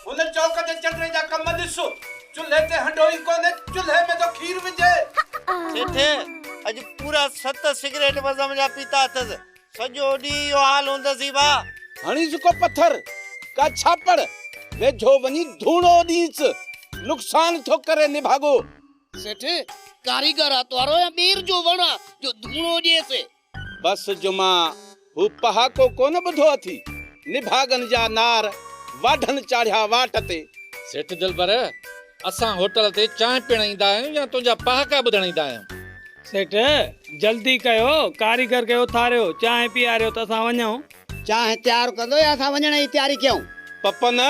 उन चौक ते चंडे जा कम ॾिसो चुल्हे ते हंडोई कोने चुल्हे में तो खीर विझे सेठे अज पूरा 7 सिगरेट वज़म जा पीता अथस सॼो ॾींहुं इहो हाल हूंदसि बा हणी को पत्थर का छापड़ वेझो वनी धूणो ॾींस नुक़सान थो करे निभागो सेठ कारीगर आतवारो या ॿीर जो वणा जो धूणो ॾिएसे बस जुमा हू पहाको कोन ॿुधो अथी निभागन जा नार वाढन चाढ़िया वाट ते सेठ दिलबर असां होटल ते चांहि पीअण ईंदा आहियूं या तुंहिंजा पहाका ॿुधण ईंदा आहियूं सेठ जल्दी कयो कारीगर खे उथारियो चांहि पीआरियो त असां वञूं चाहे तैयार कंदो या असां वञण जी तैयारी कयूं पपन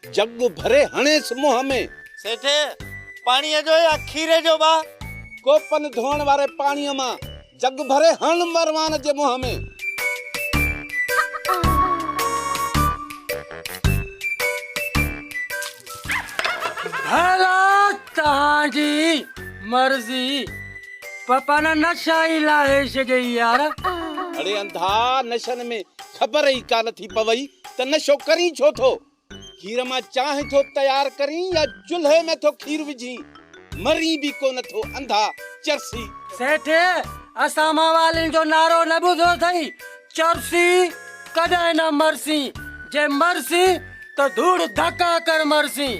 जग भरे हणेस मुंह में सेठे पाणीअ जो या खीरे जो बा कोपन धोअण वारे पाणीअ मां जग भरे हण मरवान जे मुंह में भला तव्हांजी मर्ज़ी पप्पा न नशा ई लाहे छॾे यार अरे अंधा नशन में ख़बर ई कान थी पवई त नशो करी छो थो खीर मां चांहि थो तैयार करी या चुल्हे में थो खीर विझी मरी भी कोन थो अंधा चरसी सेठ असां मावालिन जो नारो न ॿुधो अथई चरसी कॾहिं न मरसी जे मरसी त धूड़ धक्का कर मरसी